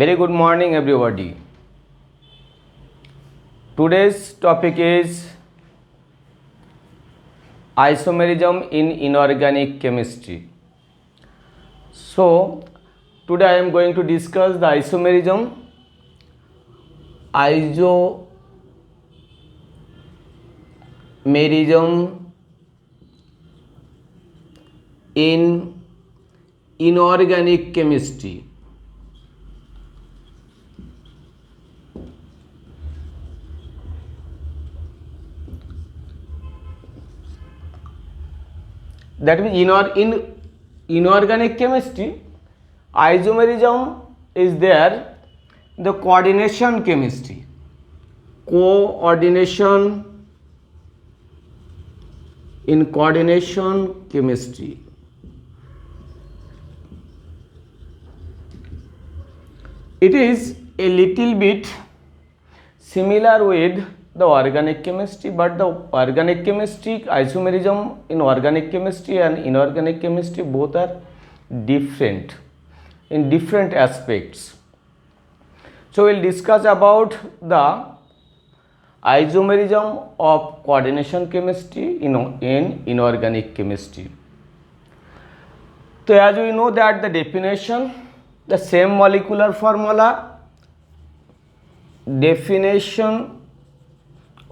Very good morning, everybody. Today's topic is isomerism in inorganic chemistry. So, today I am going to discuss the isomerism in inorganic chemistry. That means in inorganic chemistry, isomerism is there, the coordination chemistry. In coordination chemistry. It is a little bit similar with the organic chemistry, but the organic chemistry, isomerism in organic chemistry and inorganic chemistry both are different in different aspects. So we'll discuss about the isomerism of coordination chemistry in inorganic chemistry. So as we know that the definition, the same molecular formula, definition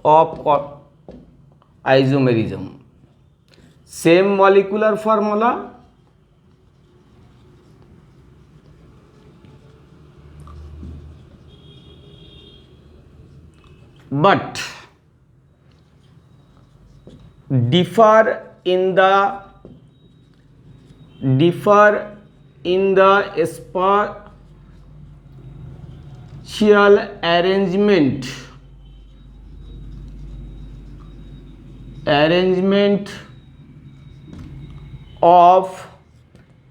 of isomerism, same molecular formula, but differ in the spatial arrangement of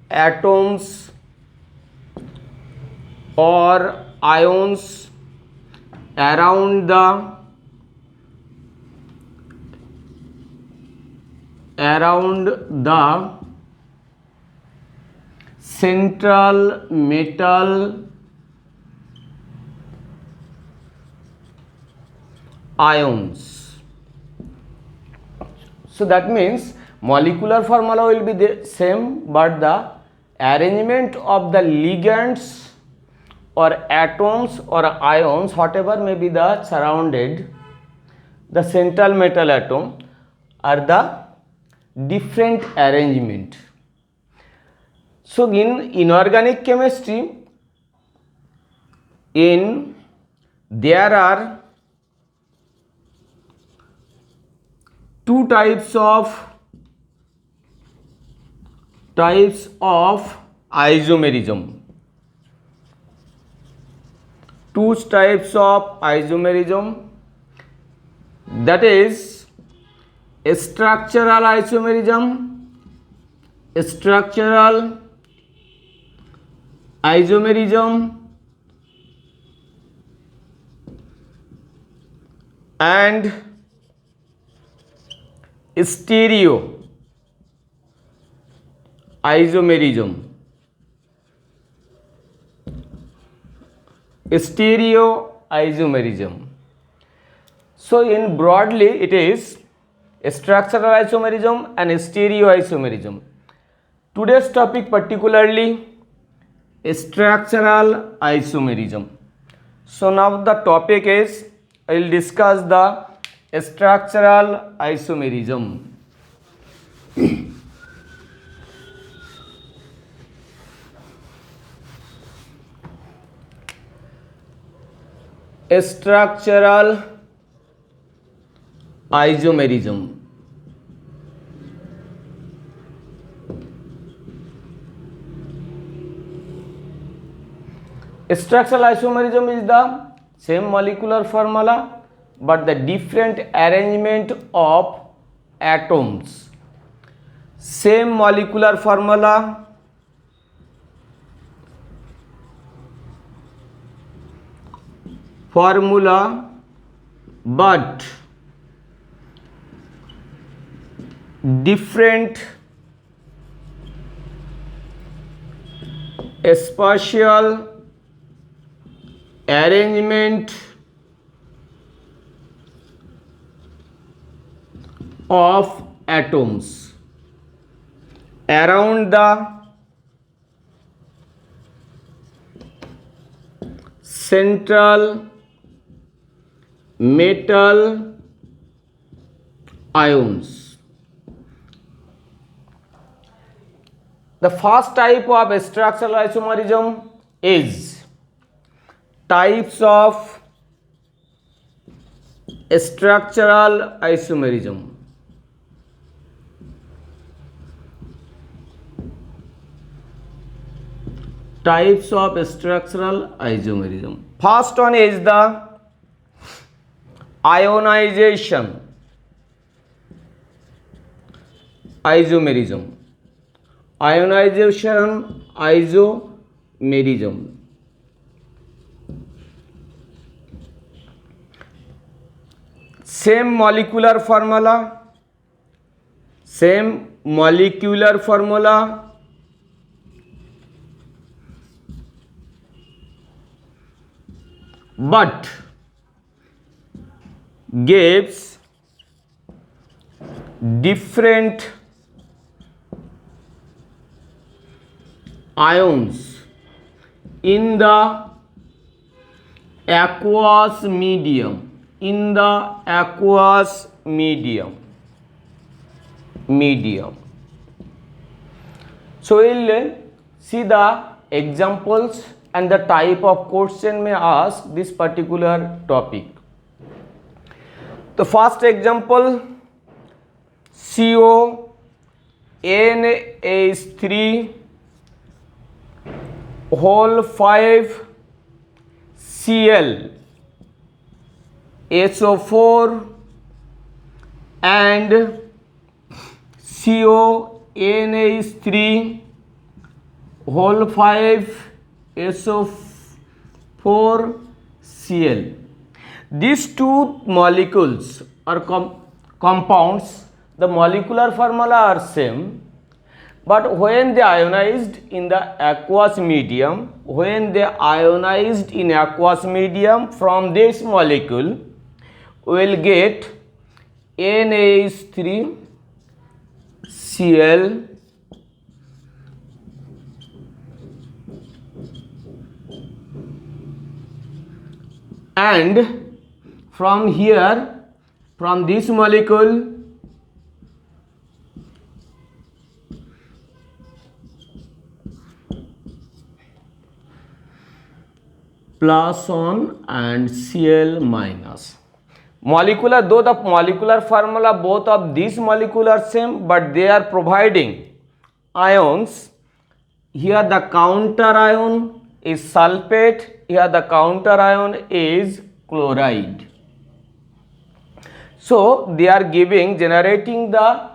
atoms or ions around the central metal ions. So that means molecular formula will be the same, but the arrangement of the ligands or atoms or ions, whatever may be the surrounded the central metal atom, are the different arrangement. So in inorganic chemistry, there are two types of isomerism. Two types of isomerism, that is structural isomerism, and stereo isomerism. So in broadly it is structural isomerism and stereo isomerism. Today's topic particularly structural isomerism. So now the topic is, I will discuss the structural isomerism. Structural isomerism. Structural isomerism is the same molecular formula, but the different arrangement of atoms. Same molecular formula, but different spatial arrangement of atoms around the central metal ions. The first type of structural isomerism is types of structural isomerism. Types of structural isomerism. First one is the ionization isomerism. Ionization isomerism. Same molecular formula, but gives different ions in the aqueous medium. So we'll see the examples and the type of question may ask this particular topic. The first example, CONH3 whole 5 Cl SO4 and CONH3 whole 5 SO4 Cl. These two molecules are compounds. The molecular formula are same, but when they ionized in the aqueous medium, from this molecule we will get NH3Cl and from this molecule plus on and Cl minus. Molecular, though the molecular formula both of these molecules are same, but they are providing ions. Here the counter ion is sulfate, here the counter ion is chloride. So they are generating the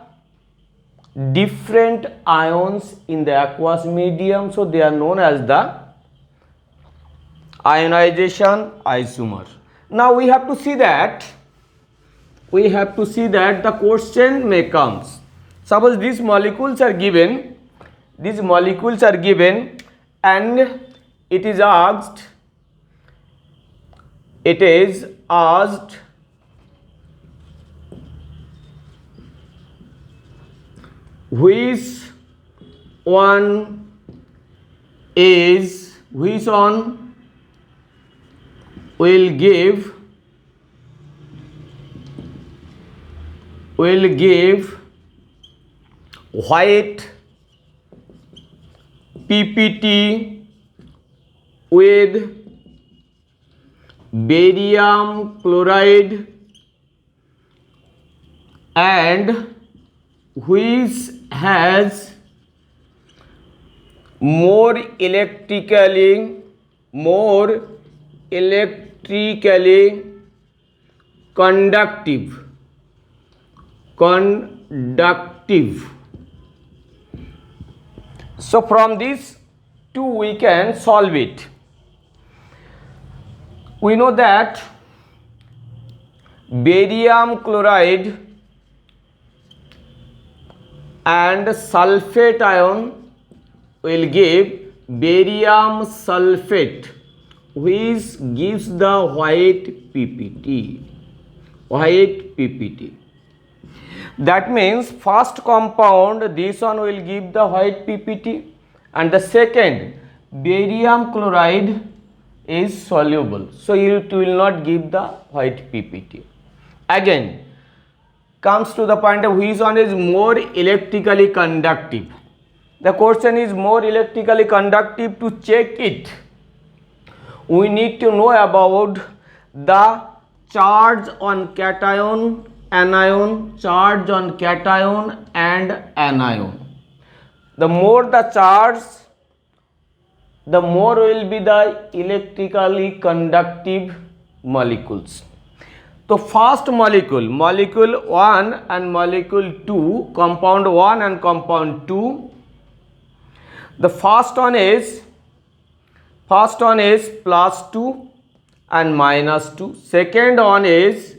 different ions in the aqueous medium, so they are known as the ionization isomer. Now we have to see that the question may comes. Suppose these molecules are given and it is asked which one will give white PPT with barium chloride and which has more electrically conductive. So from these two we can solve it. We know that barium chloride and sulfate ion will give barium sulfate which gives the white PPT. White PPT. That means first compound, this one will give the white PPT, and the second, barium chloride, is soluble, so it will not give the white PPT. Again, comes to the point of which one is more electrically conductive. The question is more electrically conductive. To check it, we need to know about the charge on cation, anion, charge on cation and anion. The more the charge, the more will be the electrically conductive molecules. So first molecule, molecule 1 and molecule 2, compound 1 and compound 2. The first one is plus 2 and minus 2. Second one is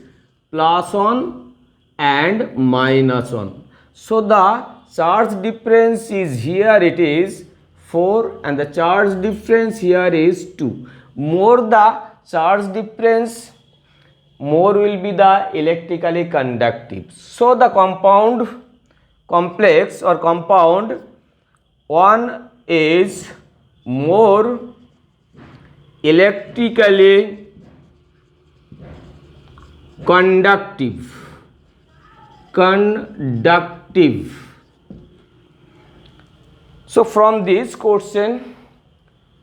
plus 1 and minus 1. So the charge difference is here, it is 4, and the charge difference here is 2. More the charge difference, more will be the electrically conductive. So the compound complex or compound 1 is more electrically conductive. So from this question,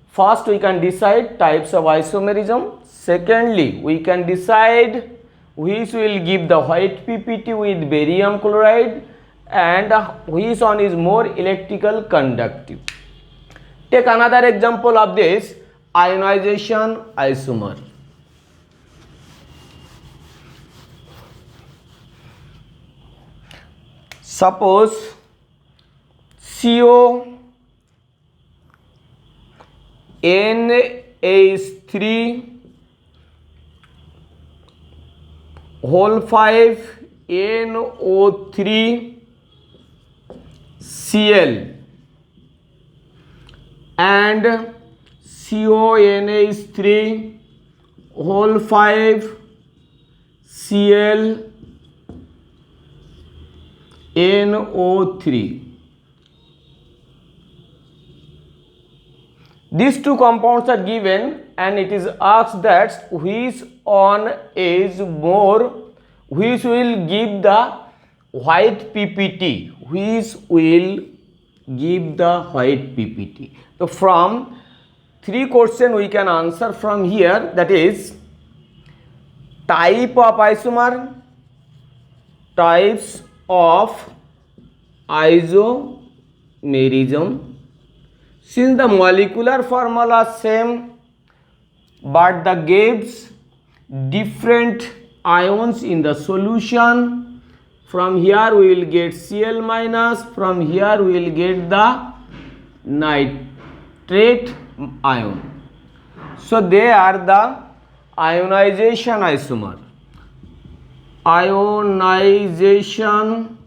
first we can decide types of isomerism. Secondly, we can decide which will give the white PPT with barium chloride and which one is more electrical conductive. Take another example of this ionization isomer. Suppose CONH3 whole 5 NO3 Cl and CONH3 whole 5 Cl NO3. These two compounds are given and it is asked that which one is more, which will give the white PPT, which will give the white PPT. So from 3 questions we can answer from here, that is type of isomer, types of isomerism. Since the molecular formula same but the gives different ions in the solution, from here we will get Cl minus, from here we will get the nitrate ion. So they are the ionization isomer. Ionization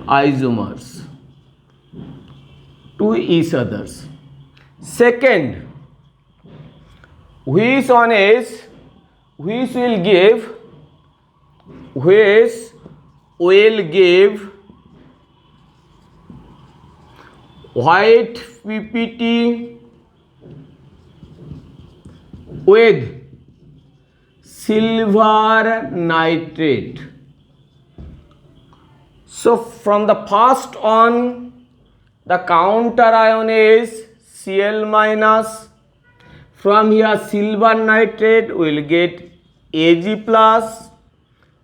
isomers to each others. Second, which one is, which will give white PPT with silver nitrate. So from the first on, the counter ion is Cl minus. From here silver nitrate will get Ag plus.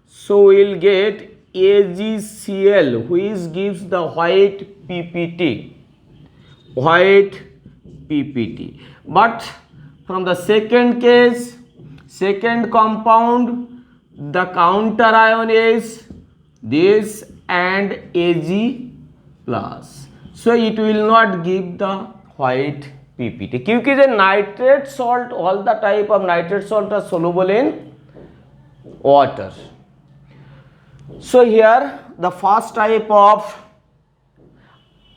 So we will get AgCl, which gives the white PPT. White PPT. But from the second case, second compound, the counter ion is this and Ag plus. So it will not give the white PPT. क्योंकि the nitrate salt, all the type of nitrate salt are soluble in water. So here the first type of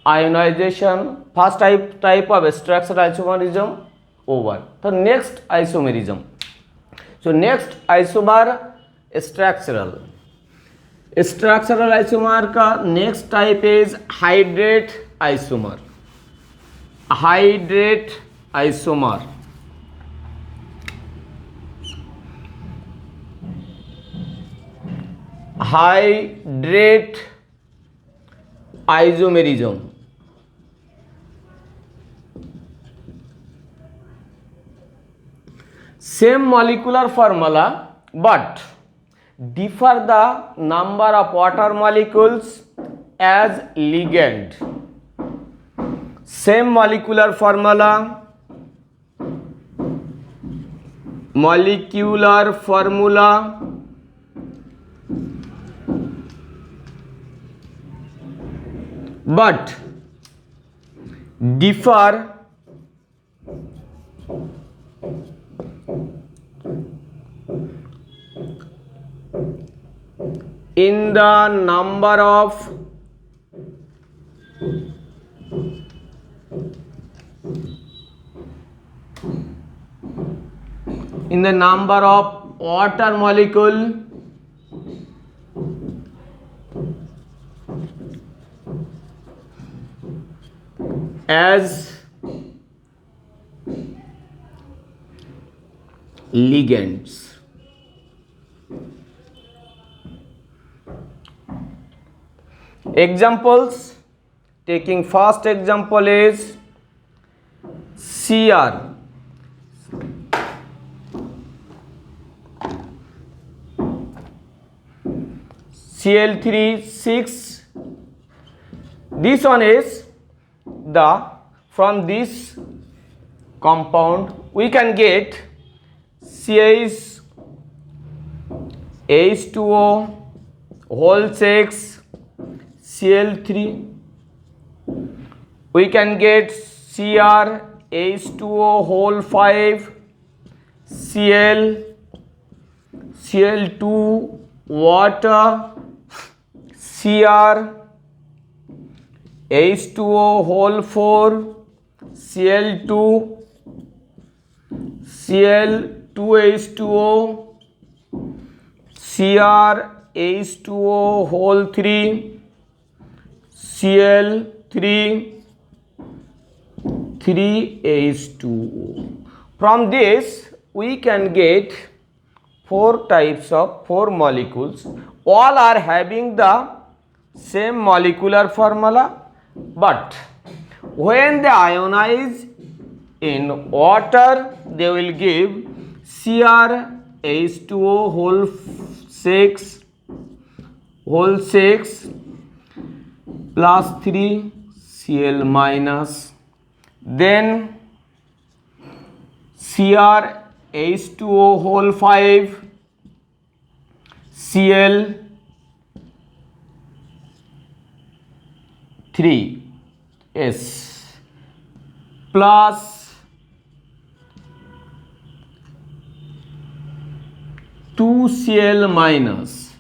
ionization, first type of structural isomerism over. So next isomerism. So next isomer structural isomer का next type is hydrate isomer. Hydrate isomer. Hydrate isomerism. Same molecular formula but differ the number of water molecules as ligand. Same molecular formula, but differ in the number of water molecule as ligands. Examples, taking first example is Cr. Cl3 6. This one is from this compound we can get CH H2O whole 6 Cl3. We can get Cr H2O whole 5 Cl2 water Cr H2O whole 4 Cl2 H2O Cr H2O whole 3 Cl3 3H2O. From this we can get four molecules. All are having the same molecular formula, but when they ionize in water they will give Cr H2O whole 6 plus 3 Cl minus, then Cr H2O whole 5 Cl 3S plus 2 Cl minus,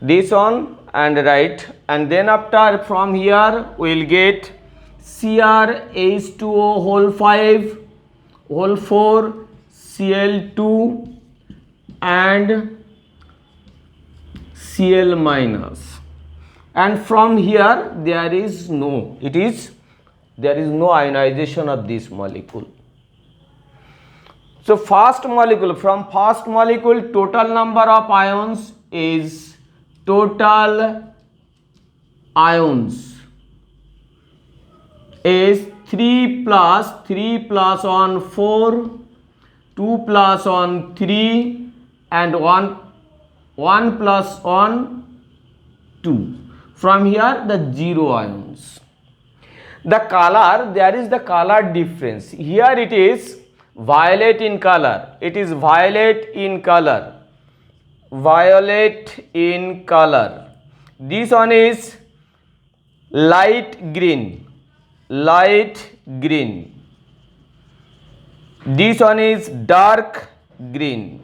this one and right, and then after from here we will get Cr H2O whole 5 whole 4 Cl2 and Cl minus, and from here there is no ionization of this molecule. So first molecule, total number of ions is total ions is 3 plus 1 4, 2 plus 1 3 and 1 plus 1 2. From here the 0 ions. The color, there is the color difference. Here it is violet in color. Violet in color. This one is light green. This one is dark green.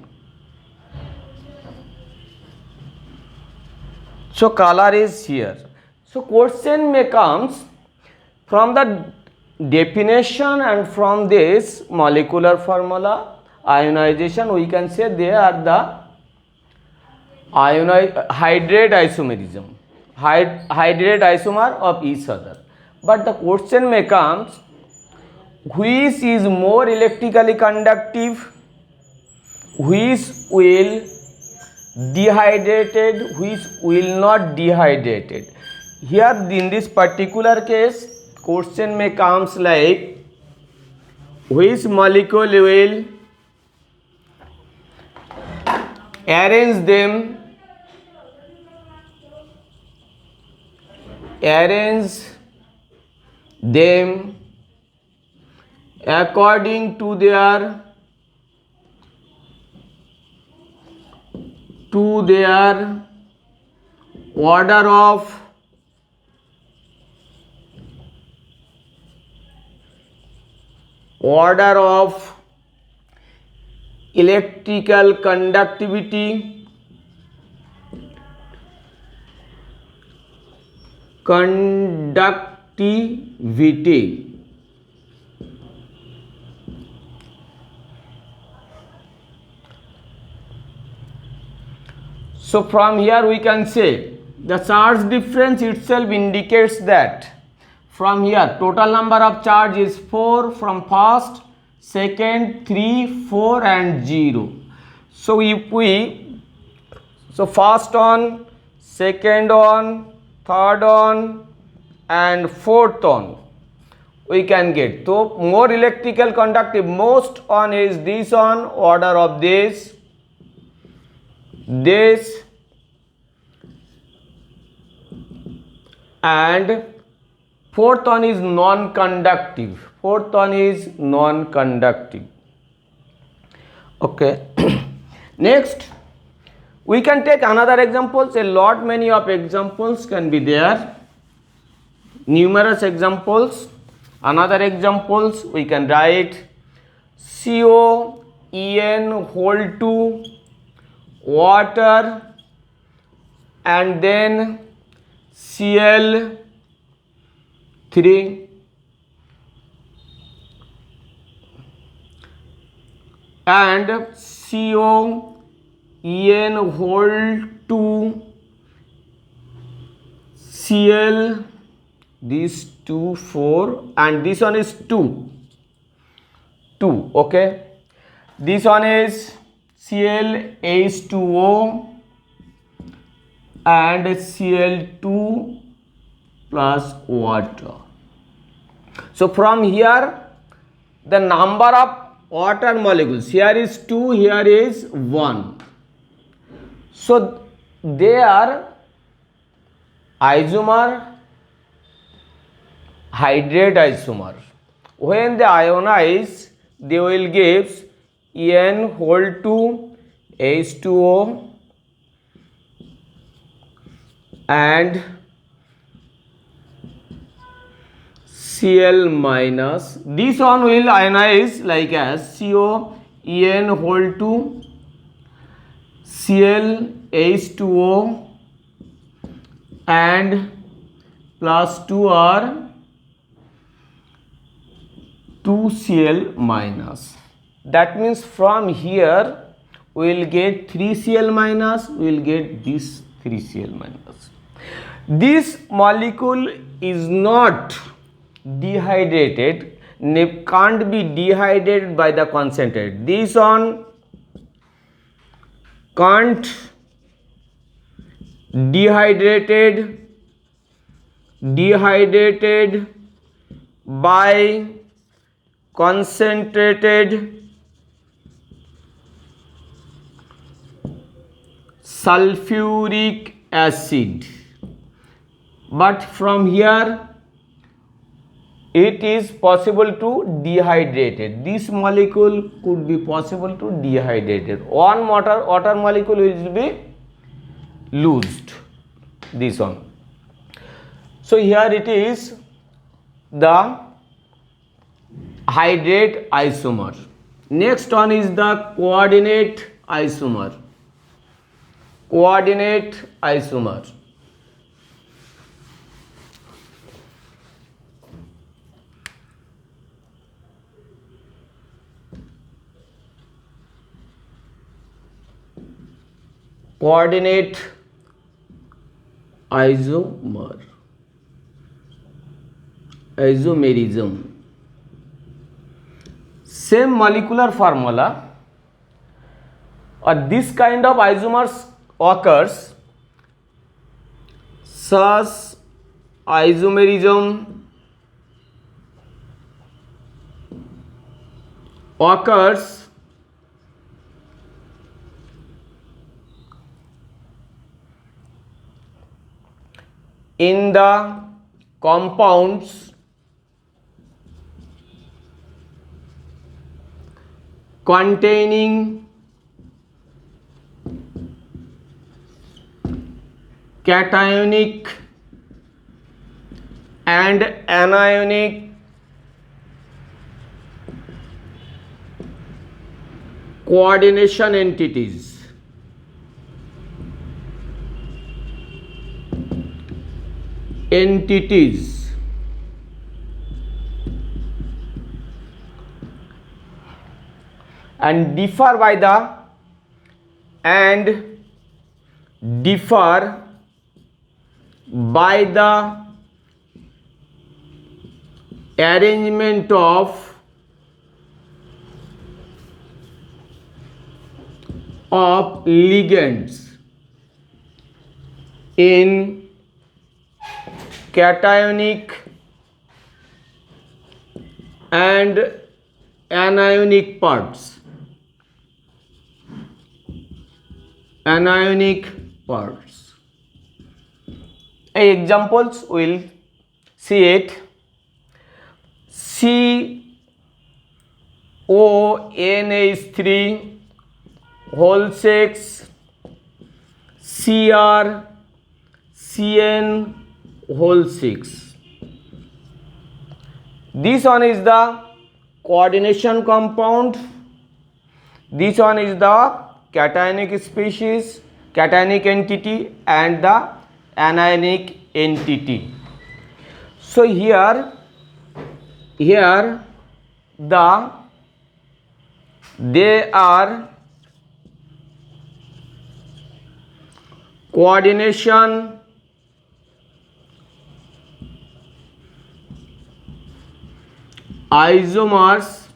So color is here. So question may comes From the definition and from this molecular formula ionization, we can say they are the hydrate isomerism, hydrate isomer of each other. But the question may comes, which is more electrically conductive, which will dehydrated, which will not dehydrated. Here in this particular case, question may comes like, which molecule will arrange them according to their order of electrical conductivity, So from here we can say the charge difference itself indicates that from here total number of charge is 4 from first, second, 3, 4 and 0. So if we, so first on, second on, third on and fourth on, we can get. So more electrical conductive, most on is this on, order of this and fourth one is non-conductive. Okay. Next we can take another examples. A lot many of examples can be there, numerous examples. Another examples we can write COEN(2) water and then Cl3 and COEN(2) Cl, these 2 4 and this one is 2. Okay, this one is ClH2O and Cl2 plus water. So from here the number of water molecules, here is 2, here is 1. So they are isomer, hydrate isomer. When they ionize, they will give En(2) H2O and Cl minus. This one will ionize like as COEN(2) Cl H2O and plus 2 are 2Cl minus. That means from here we will get 3Cl minus, we will get this 3Cl minus. This molecule is not dehydrated, can't be dehydrated by the concentrate. This one can't dehydrated by concentrated sulfuric acid, but from here it is possible to dehydrated. This molecule could be possible to dehydrated. One water molecule will be loosed, this one. So here it is the hydrate isomer. Next one is the coordinate isomer. coordinate isomerism. Same molecular formula or this kind of isomers occurs. Such isomerism occurs in the compounds containing cationic and anionic coordination entities. And differ by the arrangement of ligands in cationic and anionic parts. Examples will see it. CONH3 whole 6 CrCN whole 6. This one is the coordination compound. This one is the cationic species, cationic entity, and the anionic entity. So here they are coordination isomers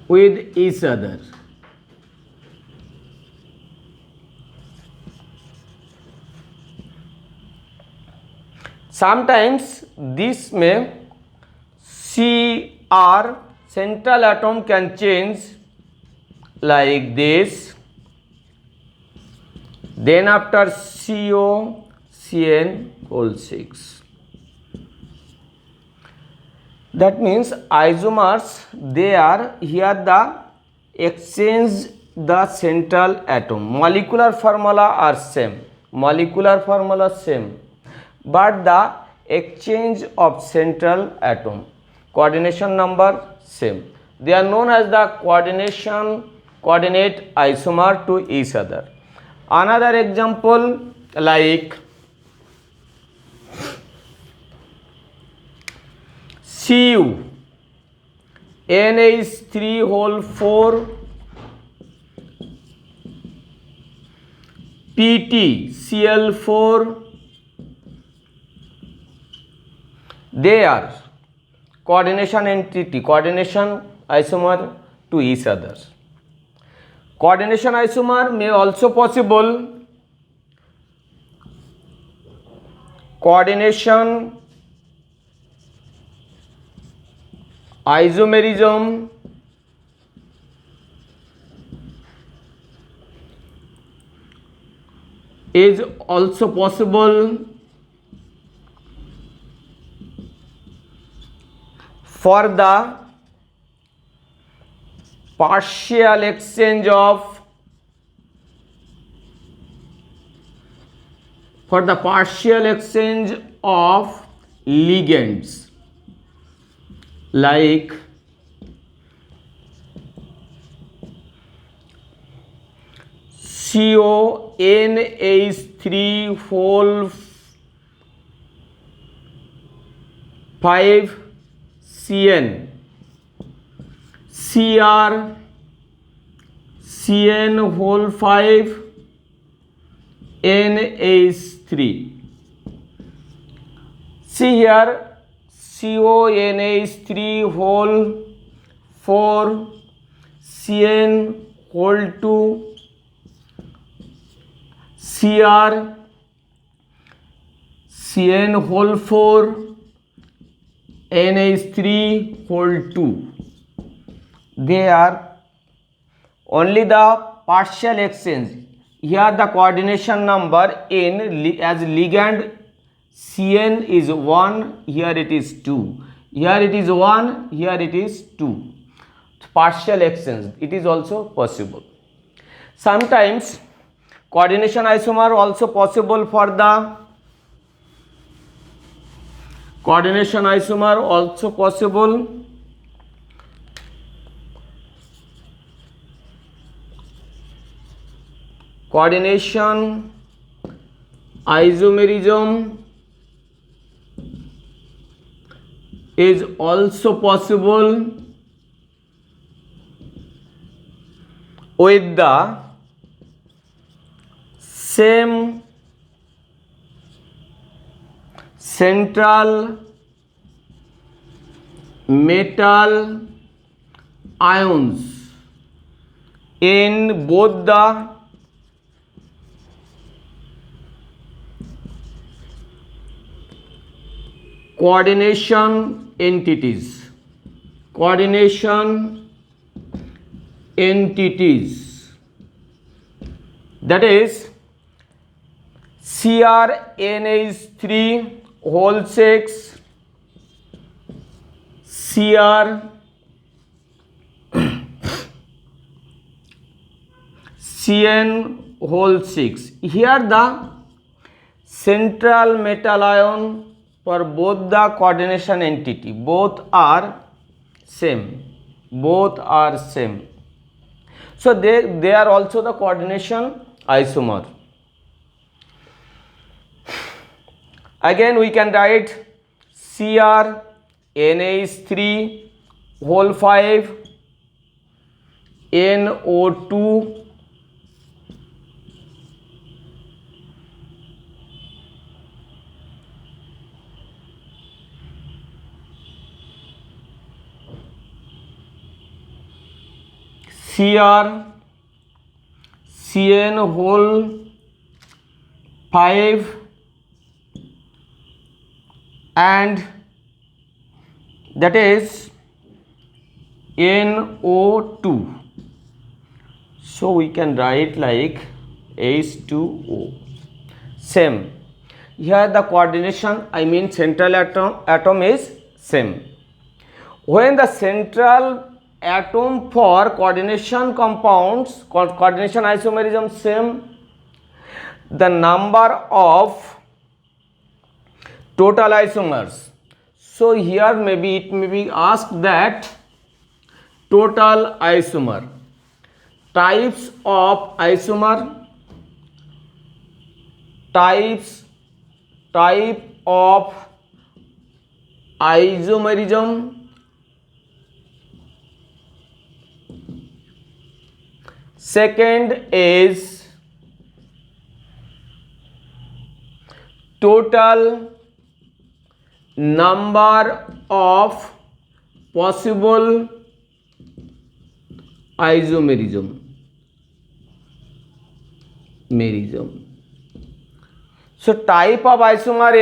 with each other. Sometimes this may CR central atom can change like this, then after COCN whole 6. That means isomers, they are here the exchange the central atom. Molecular formula are same, but the exchange of central atom, coordination number same. They are known as the coordinate isomer to each other. Another example like Cu NH3 whole 4 PT Cl4, they are coordination entity, coordination isomer to each other. Coordination isomer may also possible coordination isomerism is also possible for the partial exchange of ligands like CONH3 whole 5 CN, CR Cn whole 5 NH3. See here, CONH3 whole 4 Cn whole 2 Cr Cn whole 4 NH3 whole 2. They are only the partial exchange. Here the coordination number in as ligand Cn is 1, here it is 2, here it is 1, here it is 2. Partial exchange, it is also possible. Sometimes coordination isomer also possible for the coordination isomer also possible coordination isomerism is also possible with the same central metal ions in both the coordination entities. That is CrNH3 whole 6 Cr Cn whole 6. Here the central metal ion for both the coordination entity, both are same. So they are also the coordination isomer. Again we can write CrNH3 whole 5 NO2 Cn whole 5 and that is NO2. So we can write like H2O. Same. Here the coordination, I mean central atom is same. When the central atom for coordination compounds, coordination isomerism same, the number of total isomers. So here maybe it may be asked that total isomer, types of isomer, type of isomerism, second is total number of possible isomerism. So types of isomer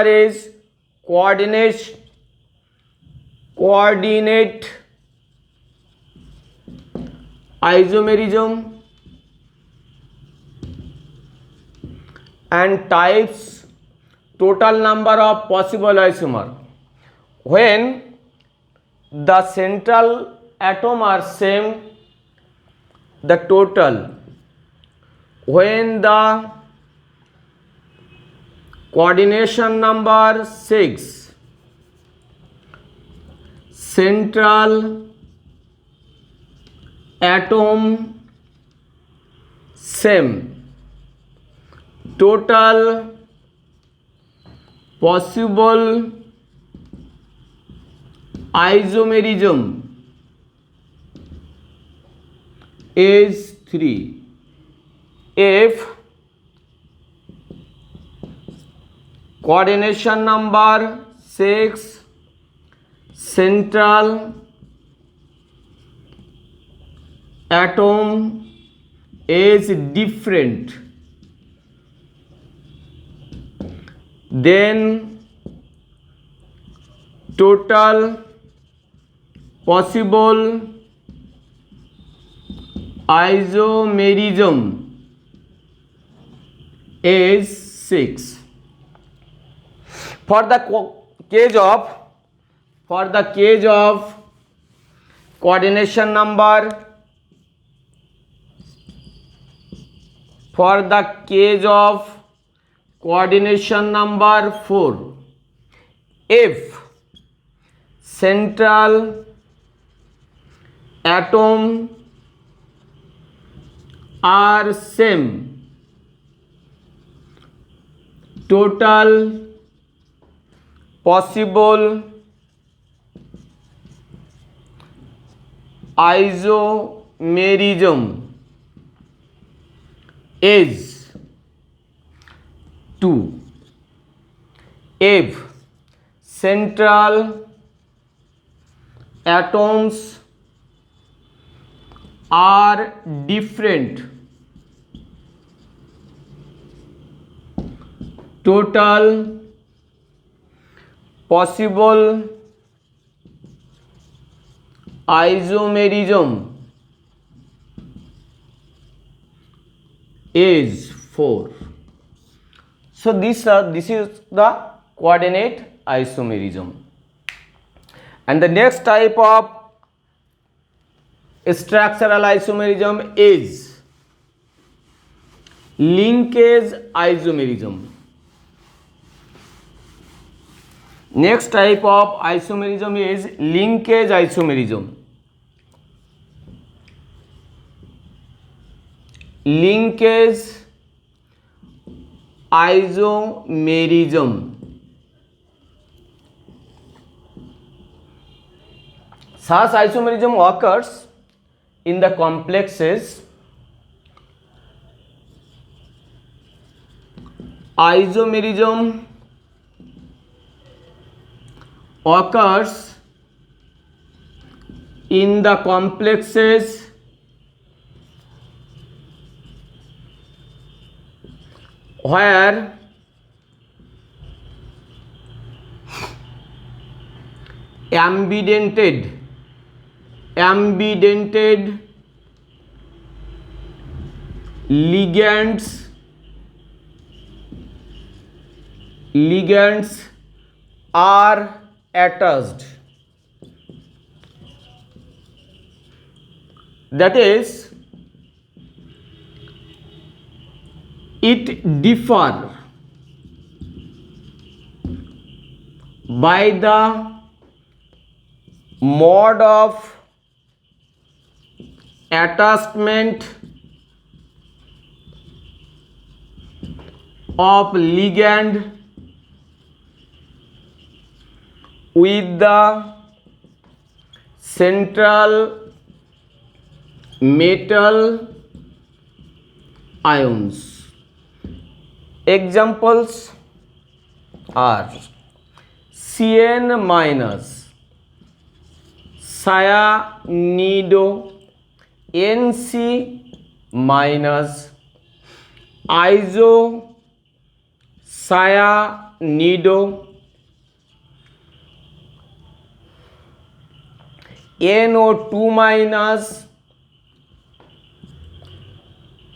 is coordinate isomerism, and types total number of possible isomer. When the central atom are same, the total. When the coordination number 6, central atom same, total possible isomerism is 3 if coordination number 6 central atom is different, then total possible isomerism is 6. For the case of coordination number, for the case of coordination number 4, if central atom are same, total possible isomerism is 2. If central atoms are different, total possible isomerism is 4. So this is the coordinate isomerism. And the next type of structural isomerism is linkage isomerism. Next type of isomerism is linkage isomerism. Linkage isomerism such isomerism occurs in the complexes isomerism occurs in the complexes where ambidented ligands are attached. That is, it differ by the mode of attachment of ligand with the central metal ions. Examples are CN minus cyanido, NC minus isocyanido, NO2 minus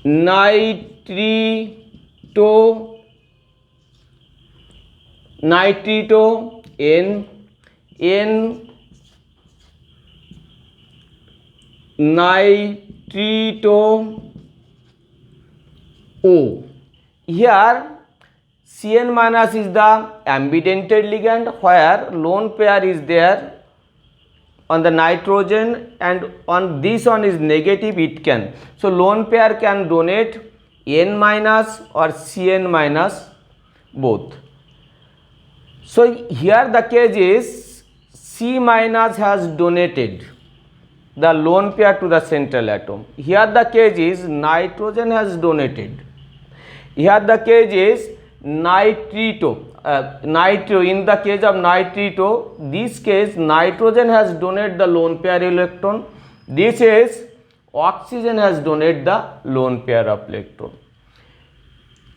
nitrito nitrito O. Here Cn minus is the ambidented ligand, where lone pair is there on the nitrogen and on this one is negative, it can. So lone pair can donate N minus or Cn minus both. So here the case is C minus has donated the lone pair to the central atom. Here the case is nitrogen has donated. Here the case is nitrito. Nitro, in the case of nitrito, this case nitrogen has donated the lone pair electron. This is oxygen has donated the lone pair of electron.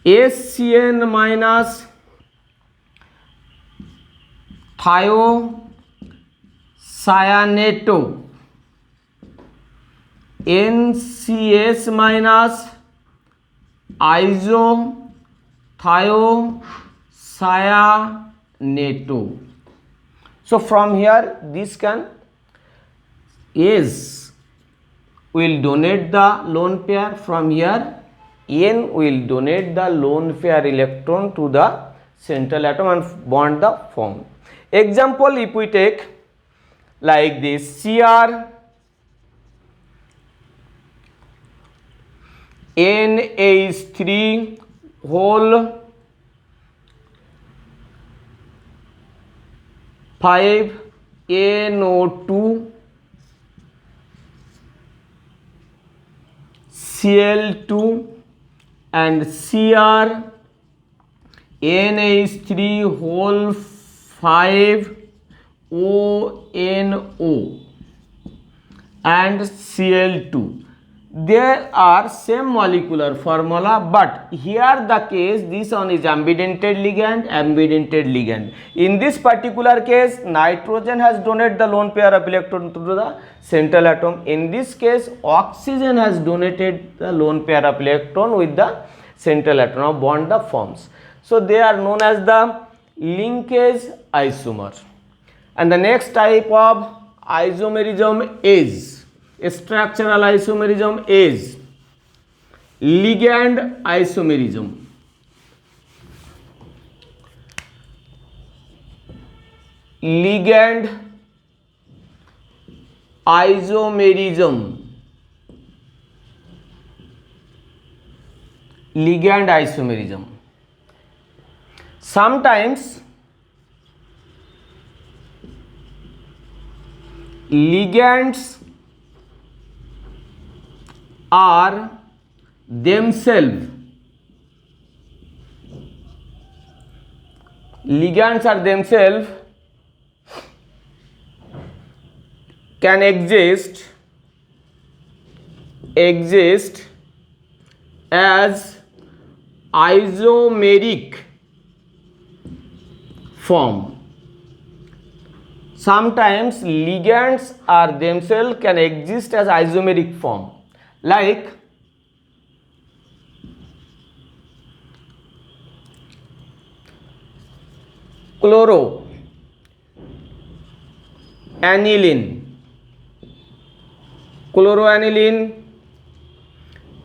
HCN minus thiocyaneto, NCS minus isothiocyaneto. So from here this can S will donate the lone pair, from here N will donate the lone pair electron to the central atom and bond the form. Example, if we take like this, Cr NH3 whole 5 NO2 Cl2 and Cr NH3 whole 5 ONO and Cl2. There are same molecular formula, but here the case this one is ambidentate ligand. In this particular case, nitrogen has donated the lone pair of electron to the central atom. In this case, oxygen has donated the lone pair of electron with the central atom. Now bond the forms. So they are known as the linkage isomer. And the next type of isomerism is structural isomerism is ligand isomerism. Ligand isomerism. Ligand isomerism. Sometimes ligands are themselves can exist as isomeric form. Sometimes ligands are themselves can exist as isomeric form, like chloroaniline,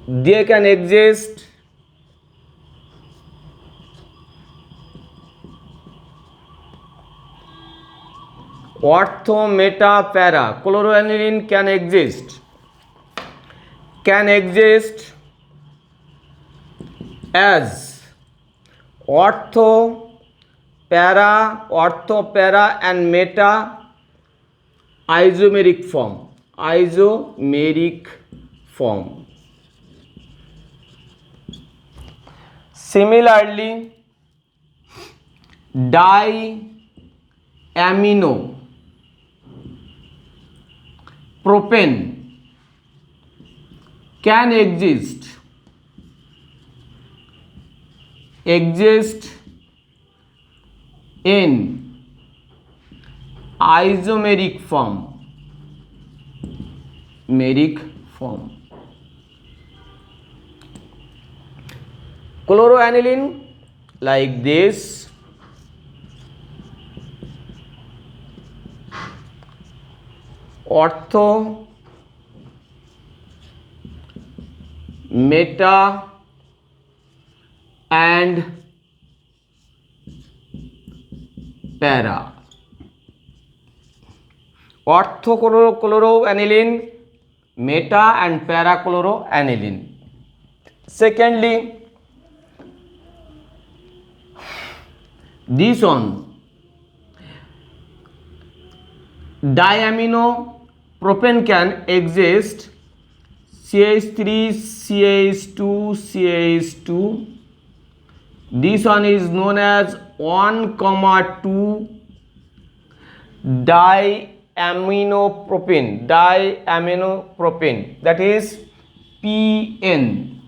they can exist ortho, meta, para. Chloroaniline can exist as ortho, para and meta isomeric form. Similarly, diamino propane can exist in isomeric form. Chloroaniline like this, ortho, meta and para. Orthochloroaniline, meta and parachloroaniline. Secondly, this one diamino propane can exist CH3 CH2 CH2. This one is known as 1,2 diaminopropane, that is PN,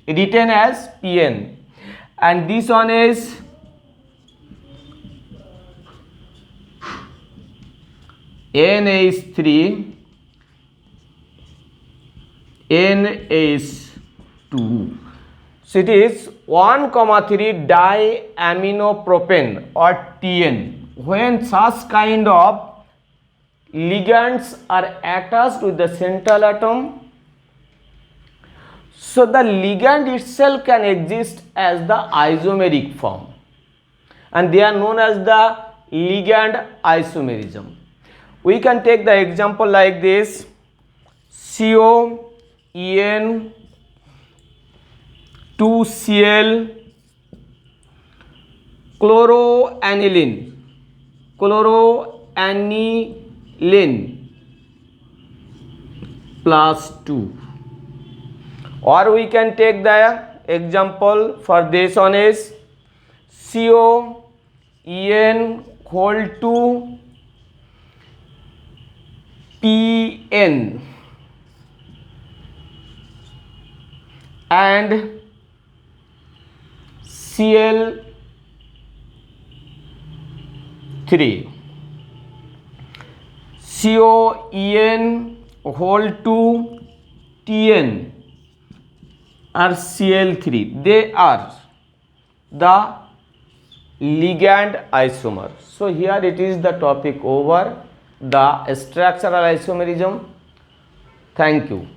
written as PN, and this one is NH3 NH2. So it is 1,3 diaminopropane or TN. When such kind of ligands are attached with the central atom, so the ligand itself can exist as the isomeric form, and they are known as the ligand isomerism. We can take the example like this: COEN 2Cl chloroaniline plus 2. Or we can take the example for this one is COEN whole 2 PN and Cl3. COEN whole 2 TN or Cl3, they are the ligand isomer. So here it is the topic over, the structural isomerism. Thank you.